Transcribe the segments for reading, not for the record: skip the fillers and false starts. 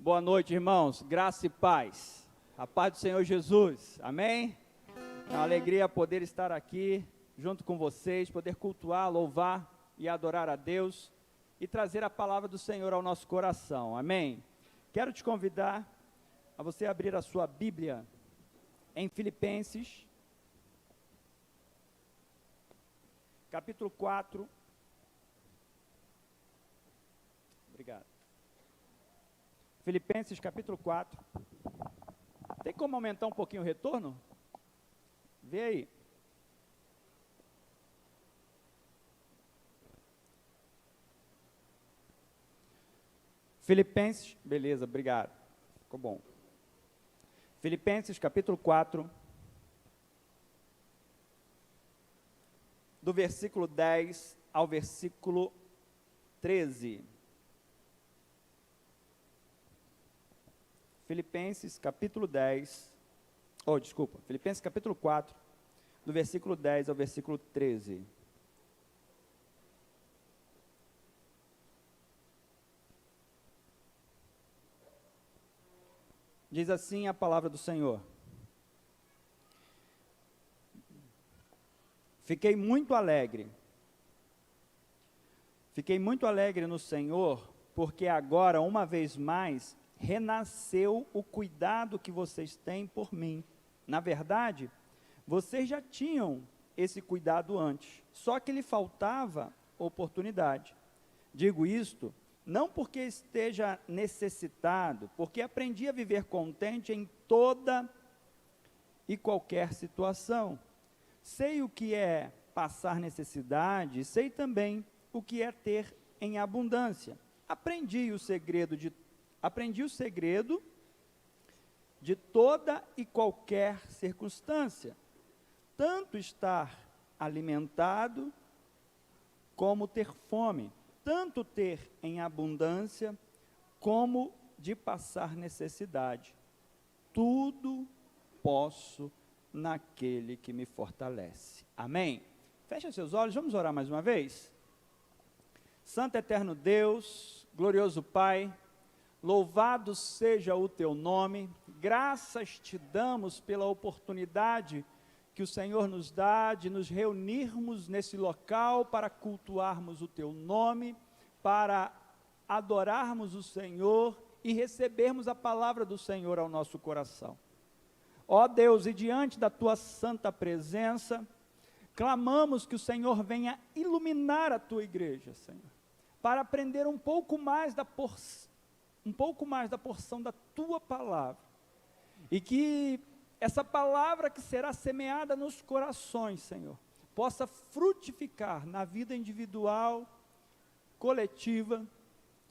Boa noite, irmãos. Graça e paz. A paz do Senhor Jesus. Amém? É uma alegria poder estar aqui junto com vocês, poder cultuar, louvar e adorar a Deus e trazer a palavra do Senhor ao nosso coração. Amém? Quero te convidar a você abrir a sua Bíblia em Filipenses, capítulo 4. Obrigado. Filipenses capítulo 4. Tem como aumentar um pouquinho o retorno? Vê aí. Filipenses, beleza, obrigado. Ficou bom. Filipenses capítulo 4, do versículo 10 ao versículo 13. Filipenses capítulo 4, do versículo 10 ao versículo 13. Diz assim a palavra do Senhor: Fiquei muito alegre no Senhor, porque agora, uma vez mais, renasceu o cuidado que vocês têm por mim. Na verdade, vocês já tinham esse cuidado antes, só que lhe faltava oportunidade. Digo isto não porque esteja necessitado, porque aprendi a viver contente em toda e qualquer situação. Sei o que é passar necessidade, sei também o que é ter em abundância. Aprendi o segredo de toda e qualquer circunstância, tanto estar alimentado como ter fome, tanto ter em abundância como de passar necessidade. Tudo posso naquele que me fortalece. Amém? Feche seus olhos, vamos orar mais uma vez? Santo eterno Deus, glorioso Pai, louvado seja o teu nome, graças te damos pela oportunidade que o Senhor nos dá de nos reunirmos nesse local para cultuarmos o teu nome, para adorarmos o Senhor e recebermos a palavra do Senhor ao nosso coração. Ó Deus, e diante da tua santa presença, clamamos que o Senhor venha iluminar a tua igreja, Senhor, para aprender um pouco mais da porção da tua palavra, e que essa palavra que será semeada nos corações, Senhor, possa frutificar na vida individual, coletiva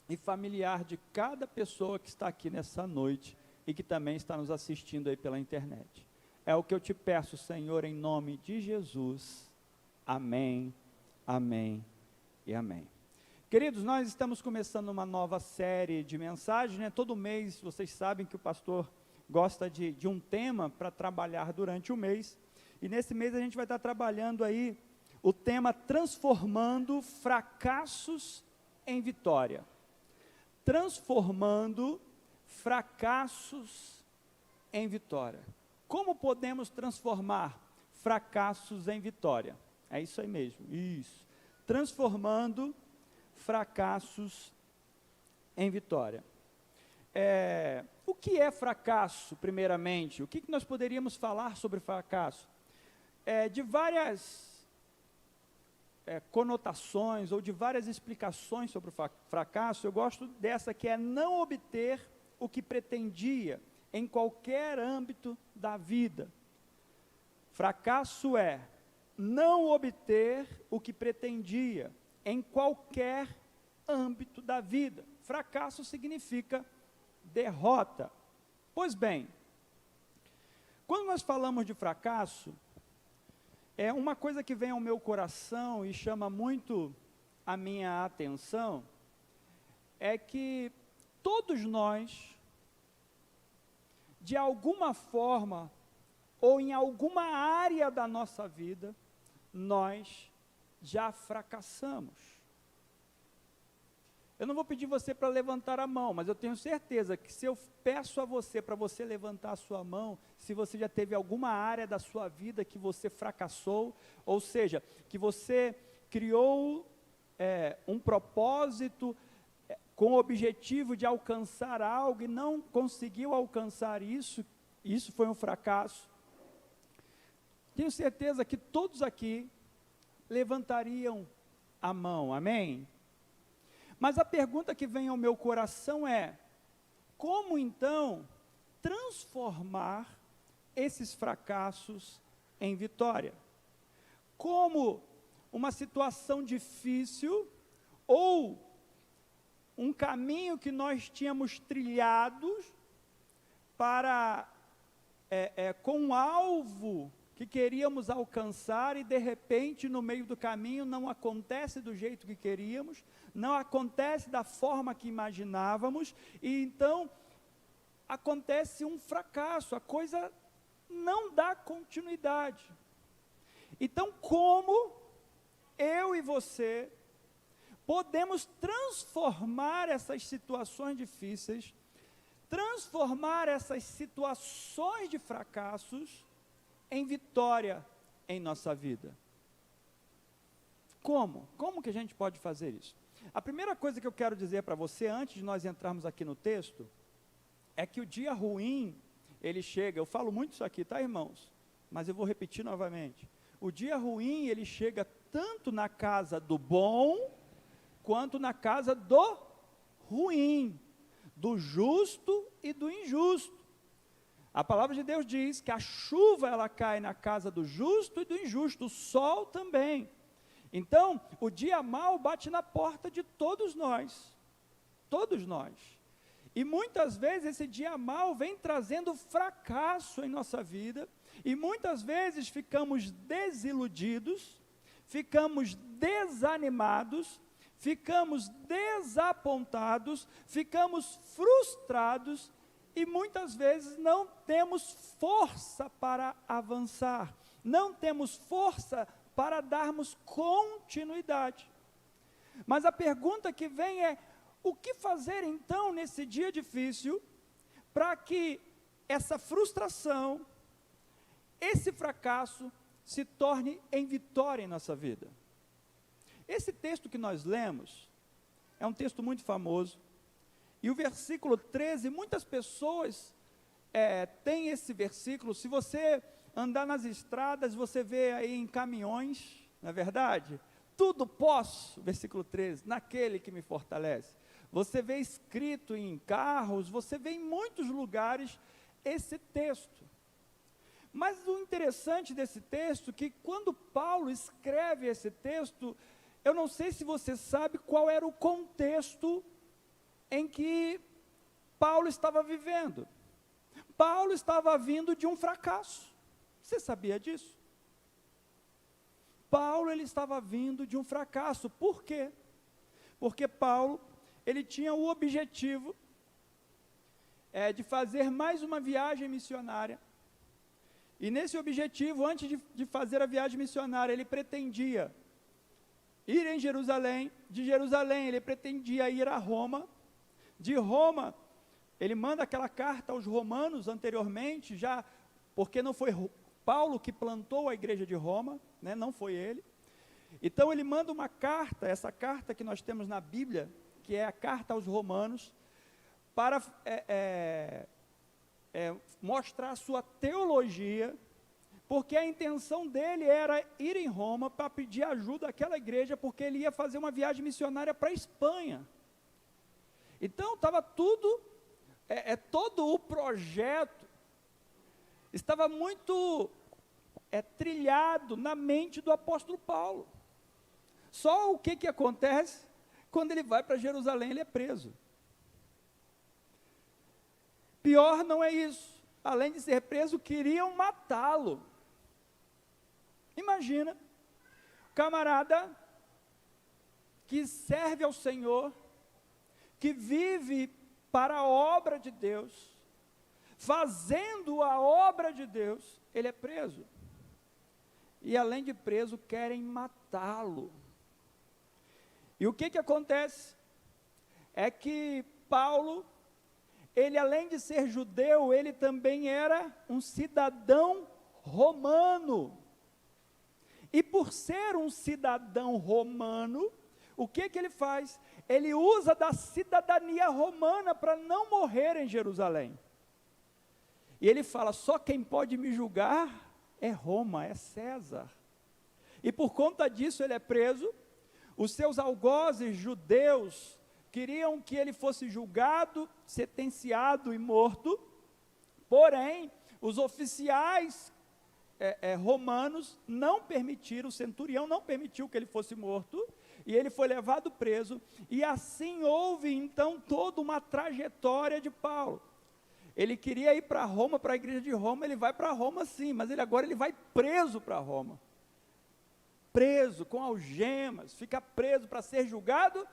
e familiar de cada pessoa que está aqui nessa noite e que também está nos assistindo aí pela internet. É o que eu te peço, Senhor, em nome de Jesus. Amém, amém e amém. Queridos, nós estamos começando uma nova série de mensagens, né? Todo mês, vocês sabem que o pastor gosta de um tema para trabalhar durante o mês, e nesse mês a gente vai estar trabalhando aí o tema transformando fracassos em vitória. Transformando fracassos em vitória. Como podemos transformar fracassos em vitória? É isso aí mesmo, isso. Transformando fracassos em vitória. O que é fracasso, primeiramente? O que nós poderíamos falar sobre fracasso? De várias conotações ou de várias explicações sobre o fracasso, eu gosto dessa, que é não obter o que pretendia em qualquer âmbito da vida. Fracasso é não obter o que pretendia em qualquer âmbito da vida. Fracasso significa derrota. Pois bem, quando nós falamos de fracasso, uma coisa que vem ao meu coração e chama muito a minha atenção, é que todos nós, de alguma forma, ou em alguma área da nossa vida, nós já fracassamos. Eu não vou pedir você para levantar a mão, mas eu tenho certeza que se eu peço a você para você levantar a sua mão, se você já teve alguma área da sua vida que você fracassou, ou seja, que você criou um propósito com o objetivo de alcançar algo e não conseguiu alcançar isso foi um fracasso. Tenho certeza que todos aqui levantariam a mão, amém? Mas a pergunta que vem ao meu coração é: como então transformar esses fracassos em vitória? Como uma situação difícil ou um caminho que nós tínhamos trilhados para com um alvo que queríamos alcançar e de repente no meio do caminho não acontece do jeito que queríamos, não acontece da forma que imaginávamos, e então acontece um fracasso, a coisa não dá continuidade. Então, como eu e você podemos transformar essas situações difíceis, transformar essas situações de fracassos em vitória em nossa vida? Como? Como que a gente pode fazer isso? A primeira coisa que eu quero dizer para você, antes de nós entrarmos aqui no texto, é que o dia ruim, ele chega, eu falo muito isso aqui, tá, irmãos? Mas eu vou repetir novamente. O dia ruim, ele chega tanto na casa do bom, quanto na casa do ruim, do justo e do injusto. A palavra de Deus diz que a chuva, ela cai na casa do justo e do injusto, o sol também. Então, o dia mau bate na porta de todos nós, e muitas vezes esse dia mau vem trazendo fracasso em nossa vida, e muitas vezes ficamos desiludidos, ficamos desanimados, ficamos desapontados, ficamos frustrados, e muitas vezes não temos força para avançar, não temos força para darmos continuidade. Mas a pergunta que vem é: o que fazer então nesse dia difícil, para que essa frustração, esse fracasso, se torne em vitória em nossa vida? Esse texto que nós lemos, é um texto muito famoso, e o versículo 13, muitas pessoas têm esse versículo. Se você andar nas estradas, você vê aí em caminhões, não é verdade? Tudo posso, versículo 13, naquele que me fortalece. Você vê escrito em carros, você vê em muitos lugares esse texto. Mas o interessante desse texto, que quando Paulo escreve esse texto, eu não sei se você sabe qual era o contexto em que Paulo estava vivendo. Paulo estava vindo de um fracasso. Você sabia disso? Paulo, ele estava vindo de um fracasso. Por quê? Porque Paulo, ele tinha o objetivo de fazer mais uma viagem missionária. E nesse objetivo, antes de fazer a viagem missionária, ele pretendia ir em Jerusalém. De Jerusalém, ele pretendia ir a Roma. De Roma, ele manda aquela carta aos romanos anteriormente, já, porque não foi Paulo que plantou a igreja de Roma, né, não foi ele. Então ele manda uma carta, essa carta que nós temos na Bíblia, que é a carta aos romanos, para mostrar a sua teologia, porque a intenção dele era ir em Roma para pedir ajuda àquela igreja, porque ele ia fazer uma viagem missionária para a Espanha. Então estava tudo, todo o projeto estava muito trilhado na mente do apóstolo Paulo. Só o que acontece? Quando ele vai para Jerusalém, ele é preso. Pior não é isso. Além de ser preso, queriam matá-lo. Imagina, camarada que serve ao Senhor, que vive para a obra de Deus, fazendo a obra de Deus, ele é preso. E além de preso, querem matá-lo. E o que acontece? é que Paulo, ele além de ser judeu, ele também era um cidadão romano. E por ser um cidadão romano, o que ele faz? Ele usa da cidadania romana para não morrer em Jerusalém. E ele fala, só quem pode me julgar é Roma, é César. E por conta disso ele é preso. Os seus algozes judeus queriam que ele fosse julgado, sentenciado e morto. Porém, os oficiais romanos não permitiram, o centurião não permitiu que ele fosse morto, e ele foi levado preso, e assim houve então toda uma trajetória de Paulo. Ele queria ir para Roma, para a igreja de Roma, ele vai para Roma sim, mas agora ele vai preso para Roma, preso, com algemas, fica preso para ser julgado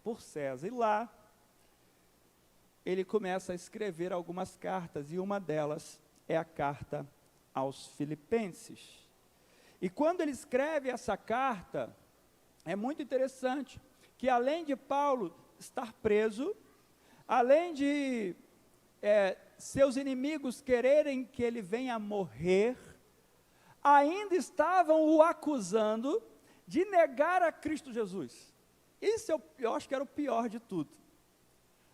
por César, e lá, ele começa a escrever algumas cartas, e uma delas é a carta aos Filipenses. E quando ele escreve essa carta, é muito interessante, que além de Paulo estar preso, além de seus inimigos quererem que ele venha a morrer, ainda estavam o acusando de negar a Cristo Jesus. Isso eu acho que era o pior de tudo.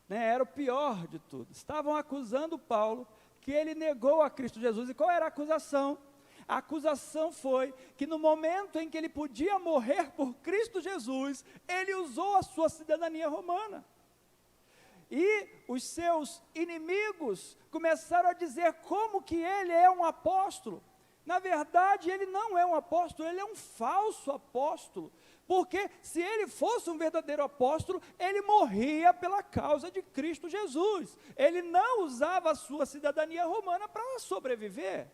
Era o pior de tudo. Estavam acusando Paulo que ele negou a Cristo Jesus. E qual era a acusação? A acusação foi que no momento em que ele podia morrer por Cristo Jesus, ele usou a sua cidadania romana. E os seus inimigos começaram a dizer como que ele é um apóstolo. Na verdade, ele não é um apóstolo, ele é um falso apóstolo. Porque se ele fosse um verdadeiro apóstolo, ele morria pela causa de Cristo Jesus. Ele não usava a sua cidadania romana para sobreviver.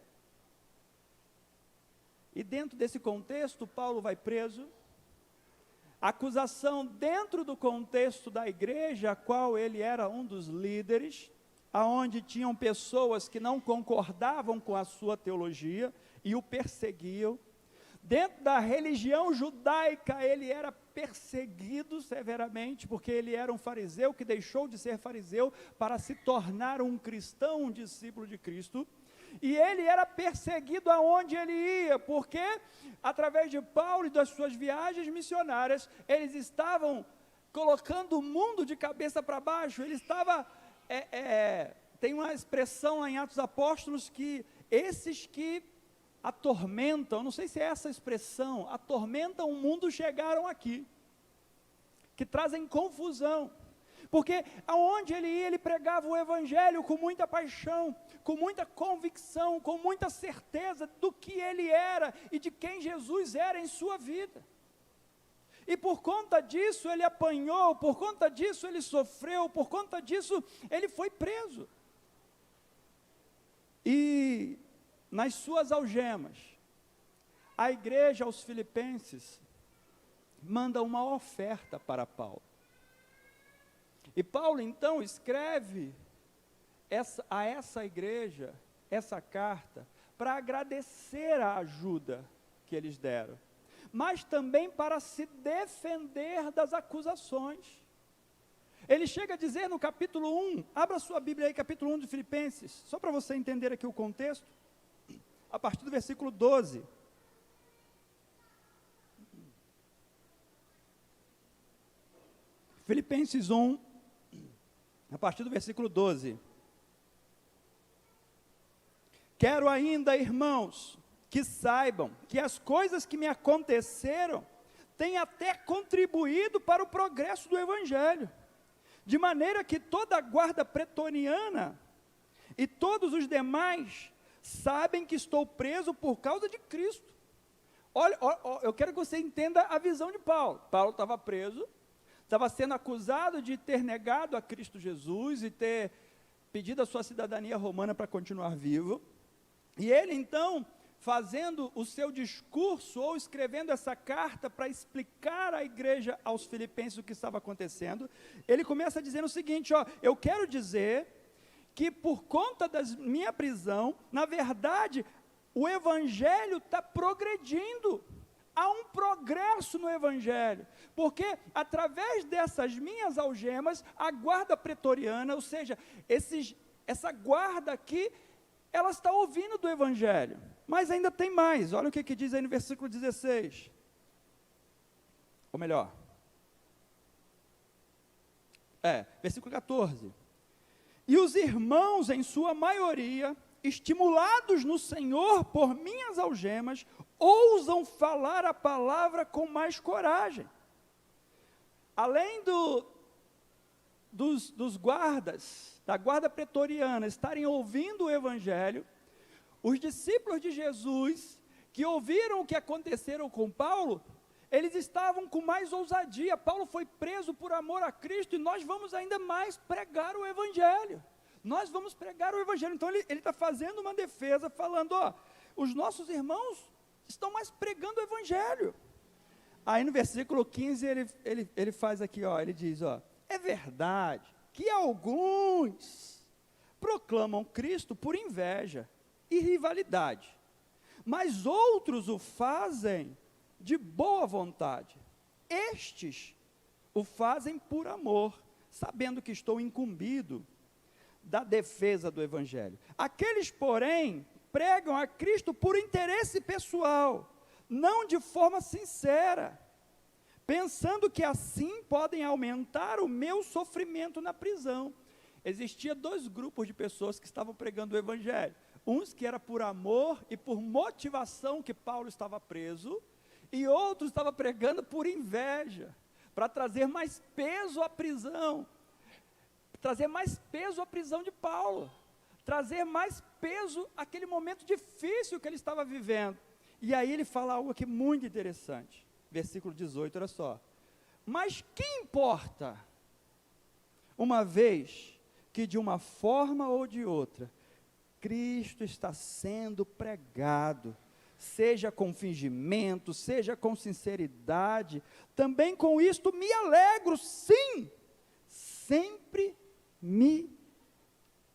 E dentro desse contexto, Paulo vai preso. A acusação dentro do contexto da igreja, a qual ele era um dos líderes, aonde tinham pessoas que não concordavam com a sua teologia e o perseguiam. Dentro da religião judaica, ele era perseguido severamente, porque ele era um fariseu que deixou de ser fariseu para se tornar um cristão, um discípulo de Cristo. E ele era perseguido aonde ele ia, porque através de Paulo e das suas viagens missionárias, eles estavam colocando o mundo de cabeça para baixo. Ele estava, tem uma expressão lá em Atos Apóstolos, que esses que atormentam, não sei se é essa expressão, atormentam o mundo, chegaram aqui, que trazem confusão, porque aonde ele ia, ele pregava o evangelho com muita paixão, com muita convicção, com muita certeza do que ele era e de quem Jesus era em sua vida. E por conta disso ele apanhou, por conta disso ele sofreu, por conta disso ele foi preso. E nas suas algemas, a igreja aos Filipenses manda uma oferta para Paulo. E Paulo então escreve a essa igreja, essa carta, para agradecer a ajuda que eles deram, mas também para se defender das acusações. Ele chega a dizer no capítulo 1, abra sua Bíblia aí, capítulo 1 de Filipenses, só para você entender aqui o contexto, a partir do versículo 12. Filipenses 1, a partir do versículo 12. Quero ainda, irmãos, que saibam que as coisas que me aconteceram têm até contribuído para o progresso do Evangelho, de maneira que toda a guarda pretoriana e todos os demais sabem que estou preso por causa de Cristo. Olha, eu quero que você entenda a visão de Paulo. Paulo estava preso, estava sendo acusado de ter negado a Cristo Jesus e ter pedido a sua cidadania romana para continuar vivo. E ele então, fazendo o seu discurso ou escrevendo essa carta para explicar à igreja, aos Filipenses, o que estava acontecendo, ele começa dizendo o seguinte: eu quero dizer que por conta da minha prisão, na verdade, o evangelho está progredindo, há um progresso no Evangelho, porque através dessas minhas algemas, a guarda pretoriana, ou seja, essa guarda aqui, ela está ouvindo do Evangelho, mas ainda tem mais, olha o que diz aí no versículo 16, ou melhor, versículo 14, e os irmãos, em sua maioria, estimulados no Senhor por minhas algemas, ousam falar a palavra com mais coragem. Além dos guardas, da guarda pretoriana, estarem ouvindo o Evangelho, os discípulos de Jesus, que ouviram o que aconteceram com Paulo, eles estavam com mais ousadia. Paulo foi preso por amor a Cristo, e nós vamos ainda mais pregar o Evangelho. Nós vamos pregar o Evangelho. Então ele está fazendo uma defesa, falando, os nossos irmãos estão mais pregando o Evangelho. Aí no versículo 15 ele faz aqui, ele diz, é verdade que alguns proclamam Cristo por inveja e rivalidade, mas outros o fazem de boa vontade. Estes o fazem por amor, sabendo que estou incumbido da defesa do Evangelho. Aqueles, porém, pregam a Cristo por interesse pessoal, não de forma sincera, pensando que assim podem aumentar o meu sofrimento na prisão. Existia dois grupos de pessoas que estavam pregando o Evangelho. Uns que era por amor e por motivação que Paulo estava preso, e outros estavam pregando por inveja, para trazer mais peso à prisão, trazer mais peso à prisão de Paulo, trazer mais peso àquele momento difícil que ele estava vivendo. E aí ele fala algo aqui muito interessante, versículo 18, olha só, mas que importa, uma vez que de uma forma ou de outra, Cristo está sendo pregado, seja com fingimento, seja com sinceridade, também com isto me alegro, sim, sempre me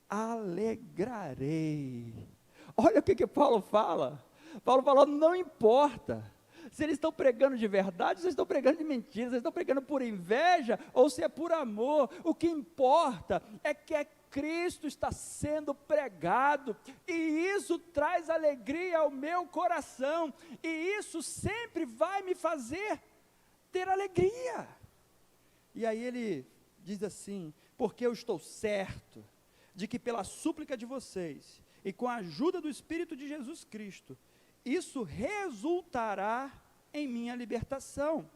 alegrarei. Olha o que Paulo fala. Paulo falou, não importa se eles estão pregando de verdade, se eles estão pregando de mentira, se eles estão pregando por inveja, ou se é por amor, o que importa é que Cristo está sendo pregado, e isso traz alegria ao meu coração, e isso sempre vai me fazer ter alegria. E aí ele diz assim, porque eu estou certo de que pela súplica de vocês, e com a ajuda do Espírito de Jesus Cristo, isso resultará em minha libertação.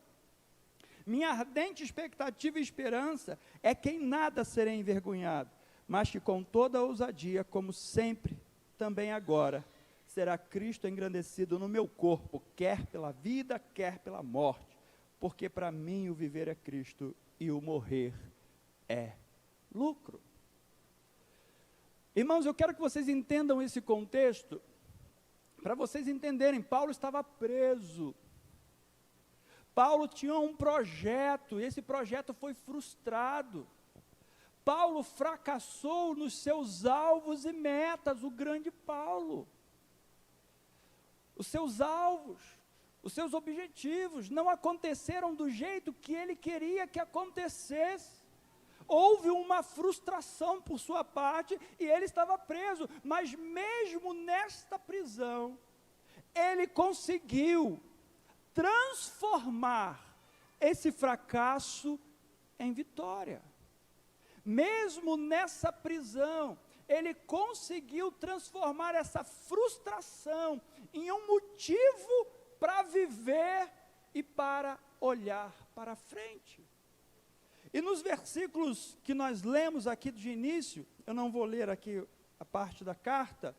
Minha ardente expectativa e esperança é que em nada serei envergonhado, mas que com toda a ousadia, como sempre, também agora, será Cristo engrandecido no meu corpo, quer pela vida, quer pela morte, porque para mim o viver é Cristo e o morrer é lucro. Irmãos, eu quero que vocês entendam esse contexto, para vocês entenderem, Paulo estava preso, Paulo tinha um projeto, e esse projeto foi frustrado, Paulo fracassou nos seus alvos e metas, o grande Paulo, os seus alvos, os seus objetivos não aconteceram do jeito que ele queria que acontecesse, houve uma frustração por sua parte, e ele estava preso, mas mesmo nesta prisão, ele conseguiu transformar esse fracasso em vitória. Mesmo nessa prisão, ele conseguiu transformar essa frustração em um motivo para viver e para olhar para frente. E nos versículos que nós lemos aqui de início, eu não vou ler aqui a parte da carta,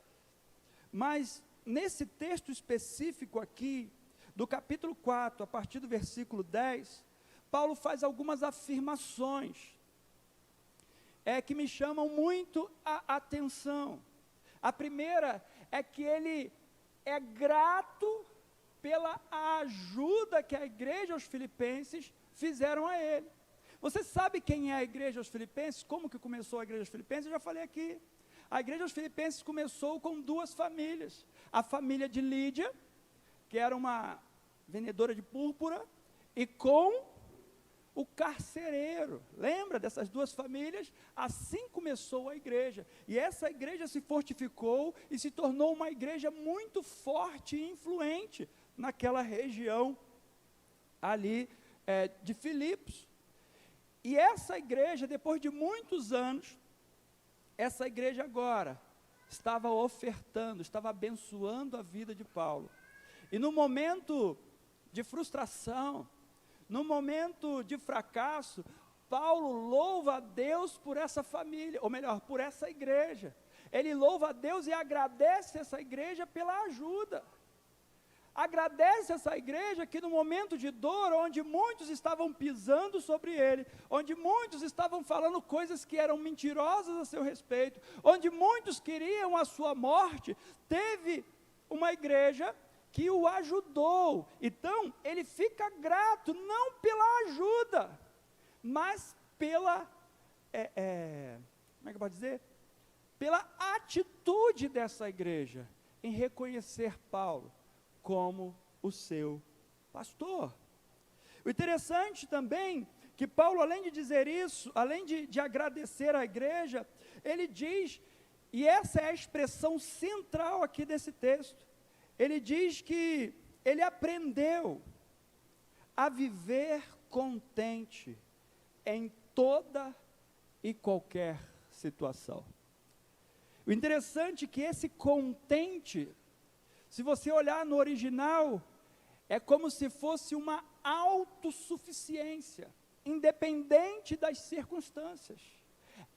mas nesse texto específico aqui, do capítulo 4, a partir do versículo 10, Paulo faz algumas afirmações, que me chamam muito a atenção. A primeira é que ele é grato pela ajuda que a igreja aos filipenses fizeram a ele. Você sabe quem é a igreja aos filipenses? Como que começou a igreja aos filipenses? Eu já falei aqui. A igreja aos filipenses começou com duas famílias. A família de Lídia, que era uma vendedora de púrpura e com o carcereiro. Lembra dessas duas famílias? Assim começou a igreja. E essa igreja se fortificou e se tornou uma igreja muito forte e influente naquela região ali de Filipos. E essa igreja, depois de muitos anos, essa igreja agora estava ofertando, estava abençoando a vida de Paulo. E no momento de frustração, no momento de fracasso, Paulo louva a Deus por essa família, ou melhor, por essa igreja. Ele louva a Deus e agradece essa igreja pela ajuda. Agradece essa igreja que no momento de dor, onde muitos estavam pisando sobre ele, onde muitos estavam falando coisas que eram mentirosas a seu respeito, onde muitos queriam a sua morte, teve uma igreja que o ajudou. Então, ele fica grato, não pela ajuda, mas pela, como é que eu posso dizer? Pela atitude dessa igreja, em reconhecer Paulo como o seu pastor. O interessante também, que Paulo, além de dizer isso, além de agradecer à igreja, ele diz, e essa é a expressão central aqui desse texto, ele diz que ele aprendeu a viver contente em toda e qualquer situação. O interessante é que esse contente, se você olhar no original, é como se fosse uma autossuficiência, independente das circunstâncias.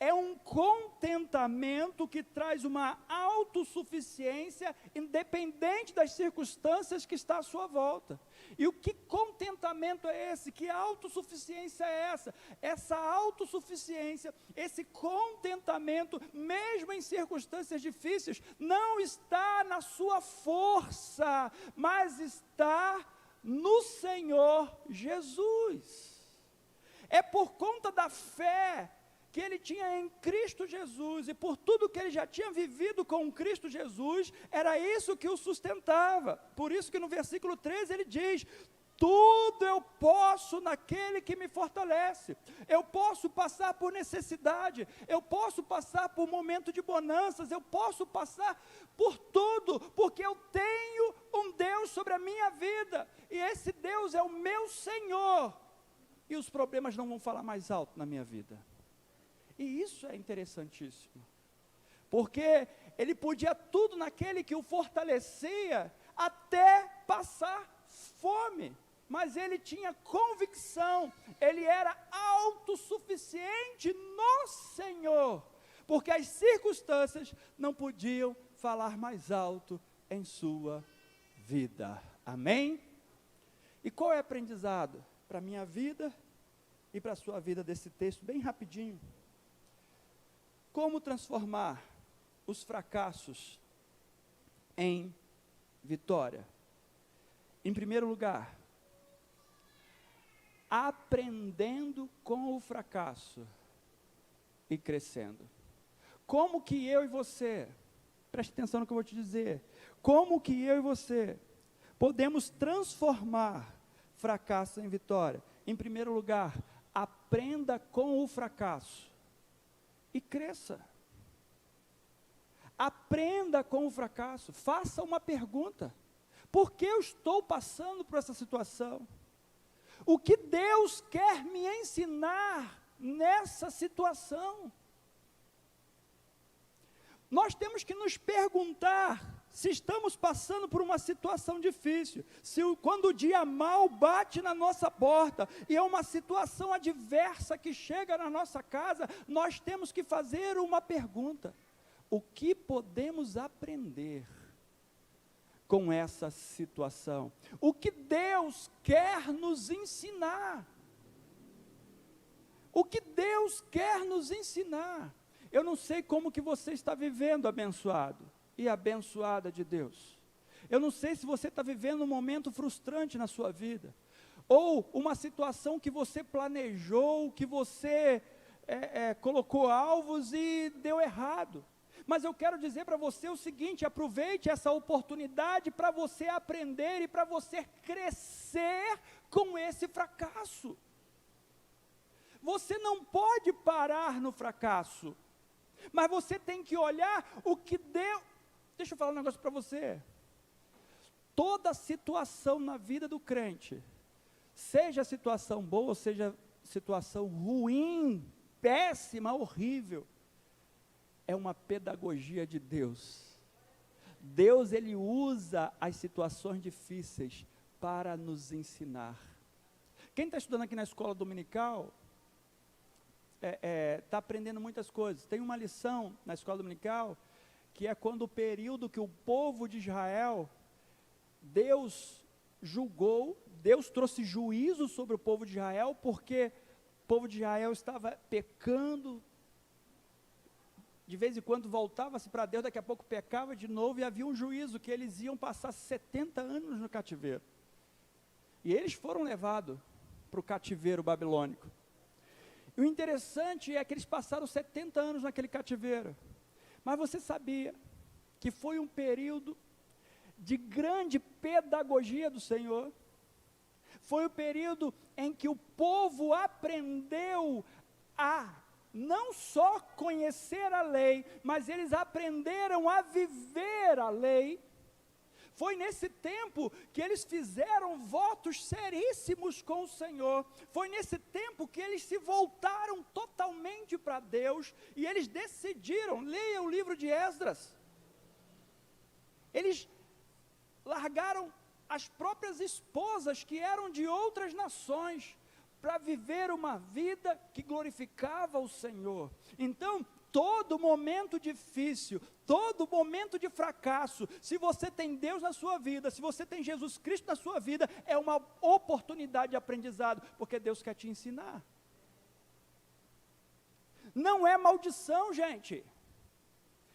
É um contentamento que traz uma autossuficiência, independente das circunstâncias que está à sua volta. E o que contentamento é esse? Que autossuficiência é essa? Essa autossuficiência, esse contentamento, mesmo em circunstâncias difíceis, não está na sua força, mas está no Senhor Jesus. É por conta da fé que ele tinha em Cristo Jesus, e por tudo que ele já tinha vivido com Cristo Jesus, era isso que o sustentava. Por isso que no versículo 13 ele diz, tudo eu posso naquele que me fortalece. Eu posso passar por necessidade, eu posso passar por momento de bonanças, eu posso passar por tudo, porque eu tenho um Deus sobre a minha vida, e esse Deus é o meu Senhor, e os problemas não vão falar mais alto na minha vida. E isso é interessantíssimo, porque ele podia tudo naquele que o fortalecia, até passar fome, mas ele tinha convicção, ele era autossuficiente no Senhor, porque as circunstâncias não podiam falar mais alto em sua vida. Amém? E qual é o aprendizado para a minha vida e para a sua vida desse texto, bem rapidinho? Como transformar os fracassos em vitória? Em primeiro lugar, aprendendo com o fracasso e crescendo. Como que eu e você, preste atenção no que eu vou te dizer, como que eu e você podemos transformar fracasso em vitória? Em primeiro lugar, aprenda com o fracasso e cresça. Aprenda com o fracasso. Faça uma pergunta. Por que eu estou passando por essa situação? O que Deus quer me ensinar nessa situação? Nós temos que nos perguntar se estamos passando por uma situação difícil, quando o dia mal bate na nossa porta, e é uma situação adversa que chega na nossa casa, nós temos que fazer uma pergunta: o que podemos aprender com essa situação? O que Deus quer nos ensinar? O que Deus quer nos ensinar? Eu não sei como que você está vivendo, abençoado e abençoada de Deus. Eu não sei se você está vivendo um momento frustrante na sua vida, ou uma situação que você planejou, que você colocou alvos e deu errado. Mas eu quero dizer para você o seguinte: aproveite essa oportunidade para você aprender e para você crescer com esse fracasso. Você não pode parar no fracasso, mas você tem que olhar o que deu. Deixa eu falar um negócio para você. Toda situação na vida do crente, seja situação boa, seja situação ruim, péssima, horrível, é uma pedagogia de Deus. Deus, Ele usa as situações difíceis para nos ensinar. Quem está estudando aqui na escola dominical, está aprendendo muitas coisas. Tem uma lição na escola dominical, que é quando o período que o povo de Israel, Deus julgou, Deus trouxe juízo sobre o povo de Israel, porque o povo de Israel estava pecando, de vez em quando voltava-se para Deus, daqui a pouco pecava de novo, e havia um juízo, que eles iam passar 70 anos no cativeiro. E eles foram levados para o cativeiro babilônico. E o interessante é que eles passaram 70 anos naquele cativeiro. Mas você sabia que foi um período de grande pedagogia do Senhor? Foi o período em que o povo aprendeu a não só conhecer a lei, mas eles aprenderam a viver a lei. Foi nesse tempo que eles fizeram votos seríssimos com o Senhor. Foi nesse tempo que eles se voltaram totalmente para Deus e eles decidiram. Leia o livro de Esdras. Eles largaram as próprias esposas que eram de outras nações para viver uma vida que glorificava o Senhor. Então, todo momento difícil, todo momento de fracasso, se você tem Deus na sua vida, se você tem Jesus Cristo na sua vida, é uma oportunidade de aprendizado, porque Deus quer te ensinar. Não é maldição, gente.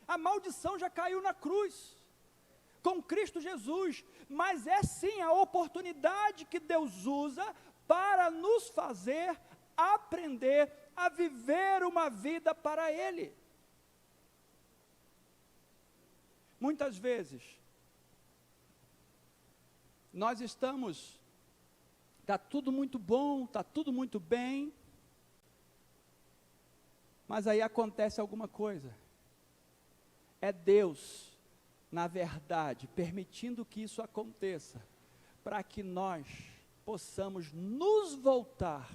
A maldição já caiu na cruz, com Cristo Jesus, mas é sim a oportunidade que Deus usa para nos fazer aprender a viver uma vida para Ele. Muitas vezes, nós estamos, está tudo muito bom, está tudo muito bem, mas aí acontece alguma coisa. É Deus, na verdade, permitindo que isso aconteça, para que nós possamos nos voltar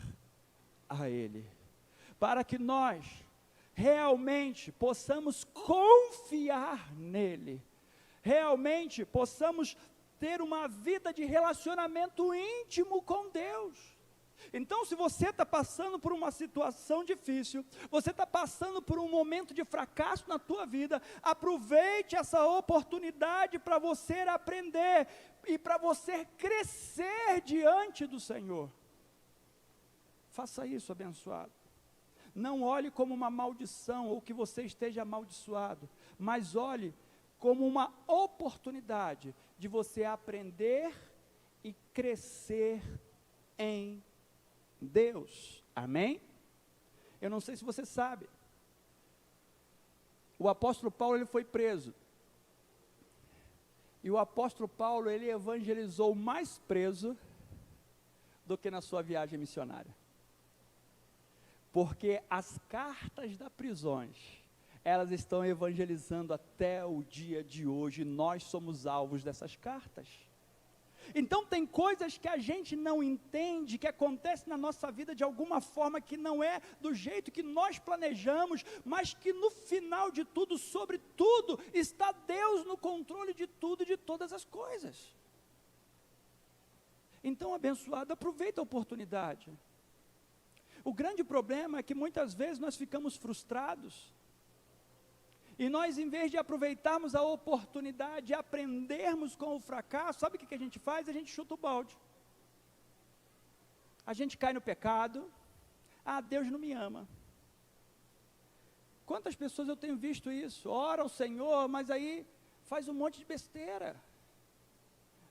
a Ele, para que nós realmente possamos confiar nele, realmente possamos ter uma vida de relacionamento íntimo com Deus. Então, se você está passando por uma situação difícil, você está passando por um momento de fracasso na tua vida, aproveite essa oportunidade para você aprender e para você crescer diante do Senhor. Faça isso, abençoado. Não olhe como uma maldição ou que você esteja amaldiçoado, mas olhe como uma oportunidade de você aprender e crescer em Deus. Amém? Eu não sei se você sabe, o apóstolo Paulo, ele foi preso, e o apóstolo Paulo, ele evangelizou mais preso do que na sua viagem missionária, porque as cartas das prisões, elas estão evangelizando até o dia de hoje, nós somos alvos dessas cartas. Então tem coisas que a gente não entende, que acontecem na nossa vida de alguma forma que não é do jeito que nós planejamos, mas que no final de tudo, sobre tudo, está Deus no controle de tudo e de todas as coisas. Então, abençoado, aproveita a oportunidade. O grande problema é que muitas vezes nós ficamos frustrados, e nós, em vez de aproveitarmos a oportunidade de aprendermos com o fracasso, sabe o que a gente faz? A gente chuta o balde. A gente cai no pecado. Ah, Deus não me ama. Quantas pessoas eu tenho visto isso? Ora ao Senhor, mas aí faz um monte de besteira.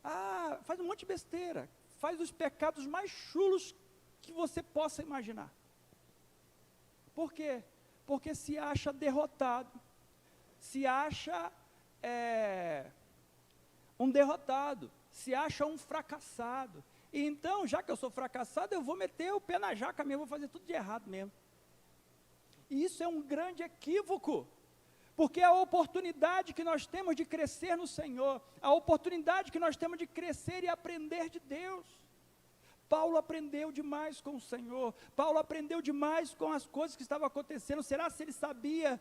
Ah, faz um monte de besteira. Faz os pecados mais chulos que você possa imaginar. Por quê? Porque se acha derrotado. se acha um derrotado, se acha um fracassado. E então, já que eu sou fracassado, eu vou meter o pé na jaca mesmo, vou fazer tudo de errado mesmo. E isso é um grande equívoco, porque a oportunidade que nós temos de crescer no Senhor, a oportunidade que nós temos de crescer e aprender de Deus. Paulo aprendeu demais com o Senhor, Paulo aprendeu demais com as coisas que estavam acontecendo. Será se ele sabia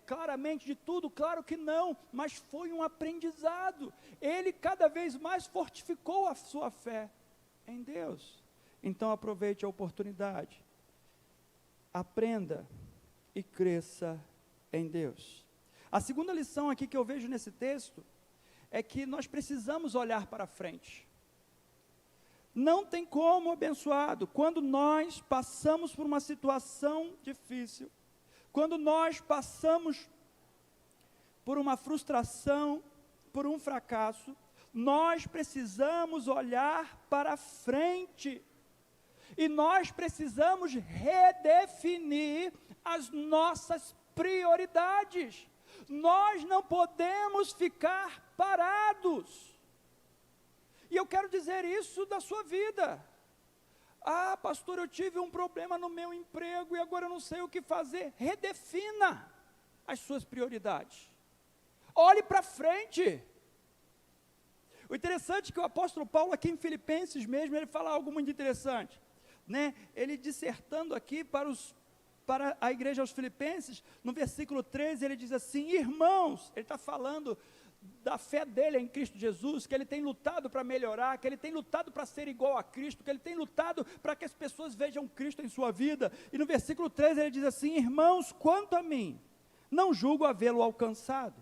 claramente de tudo? Claro que não, mas foi um aprendizado. Ele cada vez mais fortificou a sua fé em Deus. Então aproveite a oportunidade, aprenda e cresça em Deus. A segunda lição aqui que eu vejo nesse texto é que nós precisamos olhar para frente. Não tem como, abençoado, quando nós passamos por uma situação difícil, quando nós passamos por uma frustração, por um fracasso, nós precisamos olhar para frente. E nós precisamos redefinir as nossas prioridades. Nós não podemos ficar parados. E eu quero dizer isso da sua vida. Ah, pastor, eu tive um problema no meu emprego e agora eu não sei o que fazer. Redefina as suas prioridades. Olhe para frente. O interessante é que o apóstolo Paulo aqui em Filipenses mesmo, ele fala algo muito interessante, né? Ele dissertando aqui para a igreja aos Filipenses, no versículo 13, ele diz assim: irmãos, ele está falando da fé dele em Cristo Jesus, que ele tem lutado para melhorar, que ele tem lutado para ser igual a Cristo, que ele tem lutado para que as pessoas vejam Cristo em sua vida. E no versículo 13 ele diz assim: irmãos, quanto a mim, não julgo havê-lo alcançado,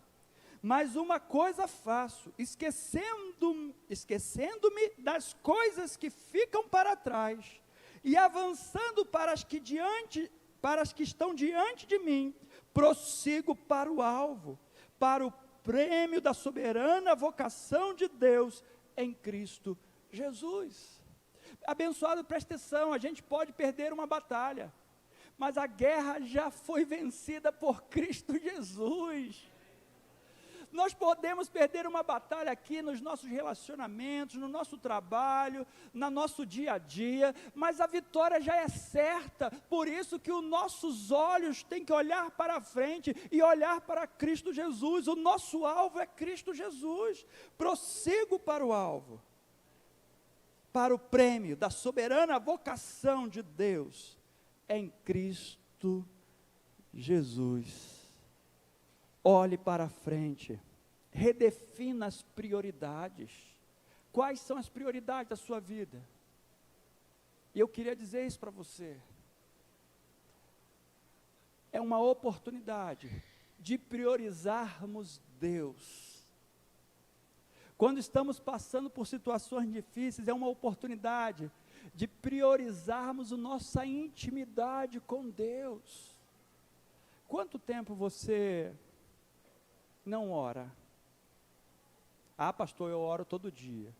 mas uma coisa faço, esquecendo-me das coisas que ficam para trás, e avançando para as que estão diante de mim, prossigo para o alvo, para o prêmio da soberana vocação de Deus em Cristo Jesus. Abençoado, presta atenção, a gente pode perder uma batalha, mas a guerra já foi vencida por Cristo Jesus. Nós podemos perder uma batalha aqui nos nossos relacionamentos, no nosso trabalho, no nosso dia a dia, mas a vitória já é certa. Por isso que os nossos olhos têm que olhar para frente e olhar para Cristo Jesus. O nosso alvo é Cristo Jesus. Prossigo para o alvo, para o prêmio da soberana vocação de Deus em Cristo Jesus. Olhe para frente, redefina as prioridades. Quais são as prioridades da sua vida? E eu queria dizer isso para você. É uma oportunidade de priorizarmos Deus. Quando estamos passando por situações difíceis, é uma oportunidade de priorizarmos a nossa intimidade com Deus. Quanto tempo você não ora? Ah, pastor, eu oro todo dia.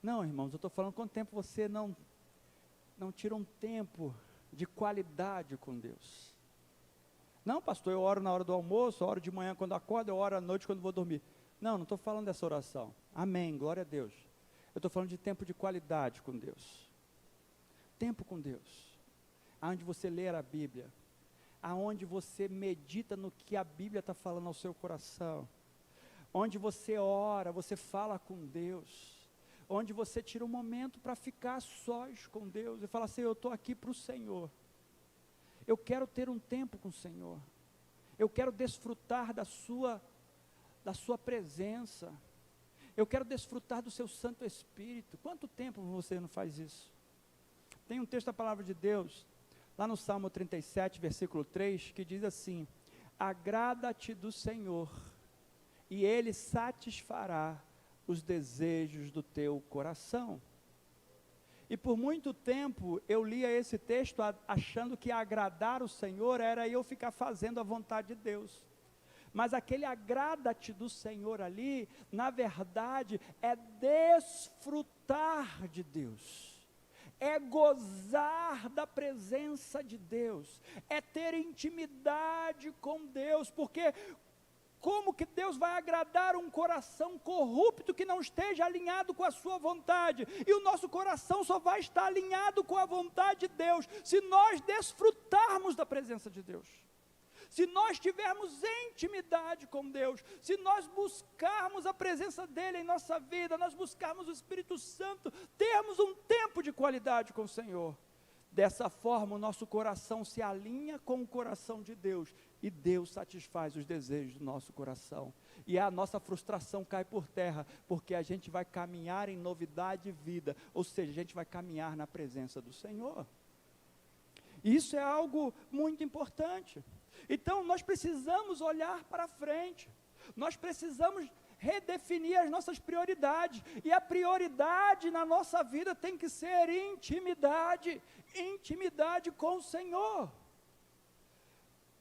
Não, irmãos, eu estou falando quanto tempo você não tira um tempo de qualidade com Deus. Não, pastor, eu oro na hora do almoço, eu oro de manhã quando acordo, eu oro à noite quando vou dormir. Não estou falando dessa oração. Amém, glória a Deus. Eu estou falando de tempo de qualidade com Deus. Tempo com Deus. Aonde você lê a Bíblia, aonde você medita no que a Bíblia está falando ao seu coração, onde você ora, você fala com Deus, onde você tira um momento para ficar sós com Deus, e fala assim: eu estou aqui para o Senhor, eu quero ter um tempo com o Senhor, eu quero desfrutar da sua presença, eu quero desfrutar do seu Santo Espírito. Quanto tempo você não faz isso? Tem um texto da palavra de Deus, lá no Salmo 37, versículo 3, que diz assim: agrada-te do Senhor, e Ele satisfará os desejos do teu coração. E por muito tempo eu lia esse texto achando que agradar o Senhor era eu ficar fazendo a vontade de Deus. Mas aquele agrada-te do Senhor ali, na verdade, é desfrutar de Deus. é gozar da presença de Deus, é ter intimidade com Deus, porque como que Deus vai agradar um coração corrupto que não esteja alinhado com a sua vontade? E o nosso coração só vai estar alinhado com a vontade de Deus se nós desfrutarmos da presença de Deus. Se nós tivermos intimidade com Deus, se nós buscarmos a presença dEle em nossa vida, nós buscarmos o Espírito Santo, termos um tempo de qualidade com o Senhor. Dessa forma, o nosso coração se alinha com o coração de Deus, e Deus satisfaz os desejos do nosso coração. E a nossa frustração cai por terra, porque a gente vai caminhar em novidade de vida, ou seja, a gente vai caminhar na presença do Senhor. Isso é algo muito importante. Então, nós precisamos olhar para frente, nós precisamos redefinir as nossas prioridades, e a prioridade na nossa vida tem que ser intimidade, intimidade com o Senhor.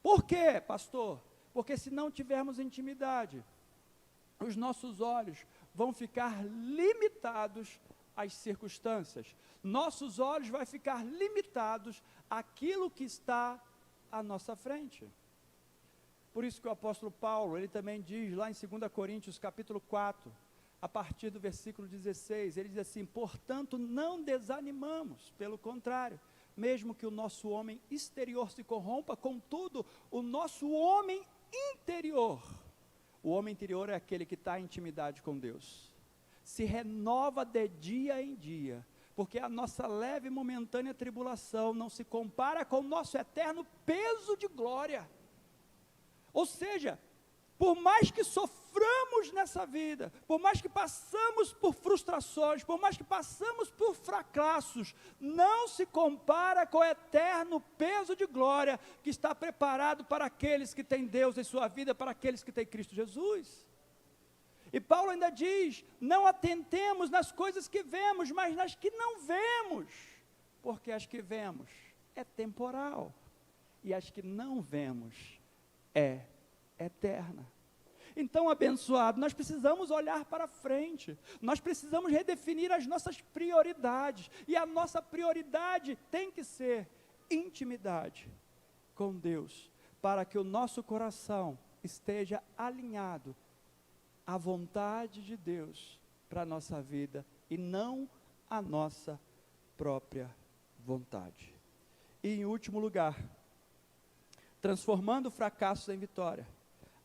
Por quê, pastor? Porque se não tivermos intimidade, os nossos olhos vão ficar limitados às circunstâncias, nossos olhos vão ficar limitados àquilo que está à nossa frente. Por isso que o apóstolo Paulo, ele também diz lá em 2 Coríntios capítulo 4, a partir do versículo 16, ele diz assim: portanto não desanimamos, pelo contrário, mesmo que o nosso homem exterior se corrompa, contudo, o nosso homem interior, o homem interior é aquele que está em intimidade com Deus, se renova de dia em dia, porque a nossa leve e momentânea tribulação não se compara com o nosso eterno peso de glória. Ou seja, por mais que soframos nessa vida, por mais que passamos por frustrações, por mais que passamos por fracassos, não se compara com o eterno peso de glória que está preparado para aqueles que têm Deus em sua vida, para aqueles que têm Cristo Jesus. E Paulo ainda diz: não atentemos nas coisas que vemos, mas nas que não vemos, porque as que vemos é temporal, e as que não vemos é eterna. Então, abençoado, nós precisamos olhar para frente, nós precisamos redefinir as nossas prioridades, e a nossa prioridade tem que ser intimidade com Deus, para que o nosso coração esteja alinhado à vontade de Deus para a nossa vida, e não a nossa própria vontade. E em último lugar, transformando fracassos em vitória.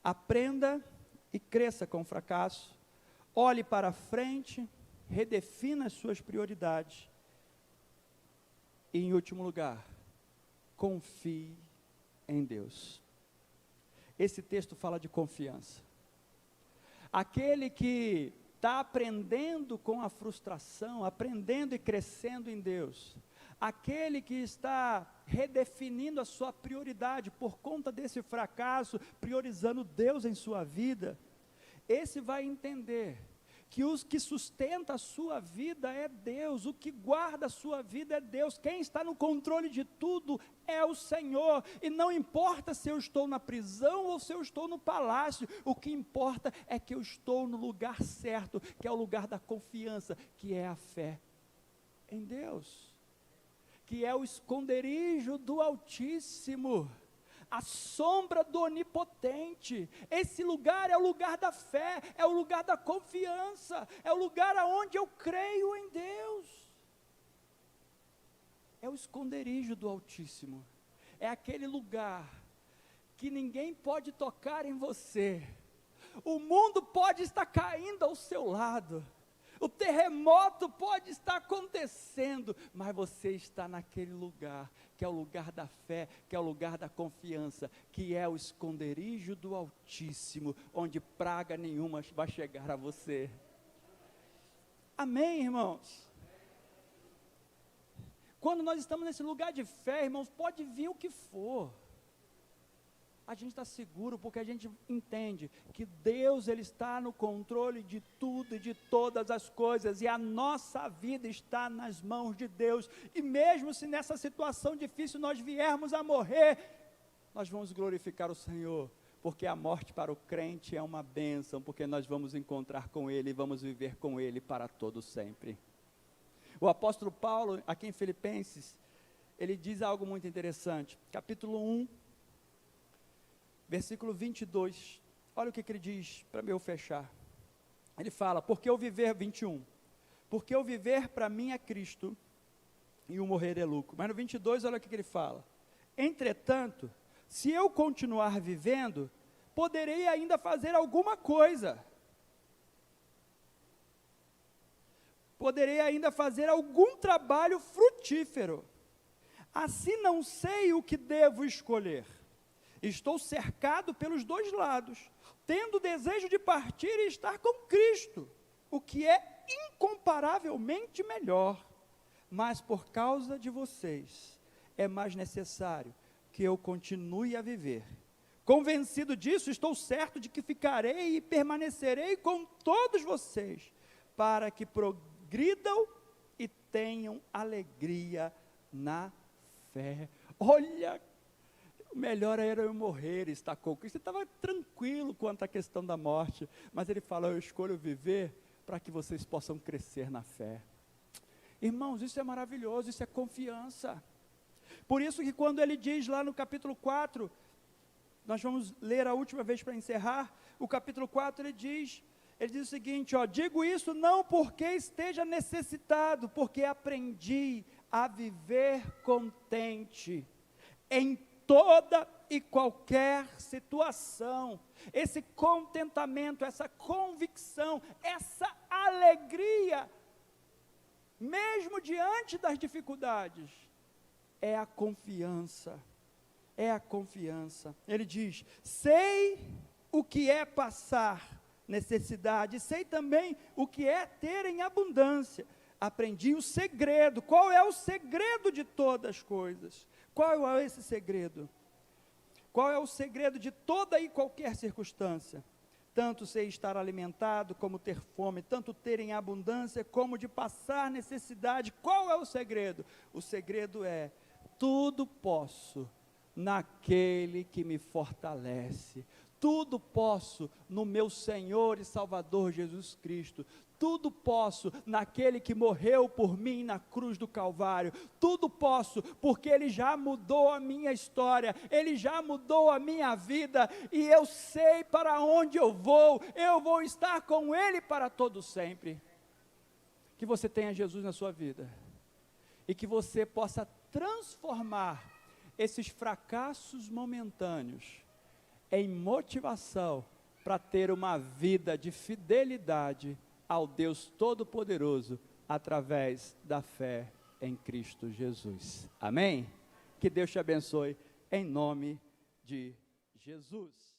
Aprenda e cresça com o fracasso, olhe para frente, redefina as suas prioridades. E em último lugar, confie em Deus. Esse texto fala de confiança. Aquele que está aprendendo com a frustração, aprendendo e crescendo em Deus, aquele que está redefinindo a sua prioridade por conta desse fracasso, priorizando Deus em sua vida, esse vai entender que o que sustenta a sua vida é Deus, o que guarda a sua vida é Deus, quem está no controle de tudo é o Senhor, e não importa se eu estou na prisão ou se eu estou no palácio, o que importa é que eu estou no lugar certo, que é o lugar da confiança, que é a fé em Deus, que é o esconderijo do Altíssimo, a sombra do Onipotente. Esse lugar é o lugar da fé, é o lugar da confiança, é o lugar aonde eu creio em Deus. É o esconderijo do Altíssimo, é aquele lugar que ninguém pode tocar em você, o mundo pode estar caindo ao seu lado, o terremoto pode estar acontecendo, mas você está naquele lugar, que é o lugar da fé, que é o lugar da confiança, que é o esconderijo do Altíssimo, onde praga nenhuma vai chegar a você. Amém, irmãos? Quando nós estamos nesse lugar de fé, irmãos, pode vir o que for, a gente está seguro, porque a gente entende que Deus, Ele está no controle de tudo e de todas as coisas, e a nossa vida está nas mãos de Deus, e mesmo se nessa situação difícil nós viermos a morrer, nós vamos glorificar o Senhor, porque a morte para o crente é uma bênção, porque nós vamos encontrar com Ele, e vamos viver com Ele para todo sempre. O apóstolo Paulo, aqui em Filipenses, ele diz algo muito interessante. Capítulo 1, versículo 22. Olha o que ele diz, para eu fechar. Ele fala, porque o viver, 21, porque o viver para mim é Cristo, e o morrer é lucro. Mas no 22, olha o que ele fala. Entretanto, se eu continuar vivendo, poderei ainda fazer alguma coisa. Poderei ainda fazer algum trabalho frutífero. Assim não sei o que devo escolher. Estou cercado pelos dois lados, tendo desejo de partir e estar com Cristo, o que é incomparavelmente melhor. Mas por causa de vocês, é mais necessário que eu continue a viver. Convencido disso, estou certo de que ficarei e permanecerei com todos vocês, para que progridam e tenham alegria na fé. Olha, o melhor era eu morrer e estar com Cristo. Ele estava tranquilo quanto à questão da morte, mas ele fala, eu escolho viver para que vocês possam crescer na fé. Irmãos, isso é maravilhoso, isso é confiança. Por isso que quando ele diz lá no capítulo 4, nós vamos ler a última vez para encerrar, o capítulo 4 ele diz o seguinte, digo isso não porque esteja necessitado, porque aprendi a viver contente em toda e qualquer situação. Esse contentamento, essa convicção, essa alegria, mesmo diante das dificuldades, é a confiança, Ele diz, sei o que é passar necessidade, sei também o que é ter em abundância, aprendi o segredo. Qual é o segredo de todas as coisas? Qual é esse segredo? Qual é o segredo de toda e qualquer circunstância? Tanto sei estar alimentado, como ter fome, tanto ter em abundância, como de passar necessidade. Qual é o segredo? O segredo é, tudo posso naquele que me fortalece. Tudo posso no meu Senhor e Salvador Jesus Cristo. Tudo posso naquele que morreu por mim na cruz do Calvário. Tudo posso porque Ele já mudou a minha história, Ele já mudou a minha vida, e eu sei para onde eu vou estar com Ele para todo sempre. Que você tenha Jesus na sua vida, e que você possa transformar esses fracassos momentâneos em motivação para ter uma vida de fidelidade ao Deus Todo-Poderoso, através da fé em Cristo Jesus. Amém? Que Deus te abençoe, em nome de Jesus.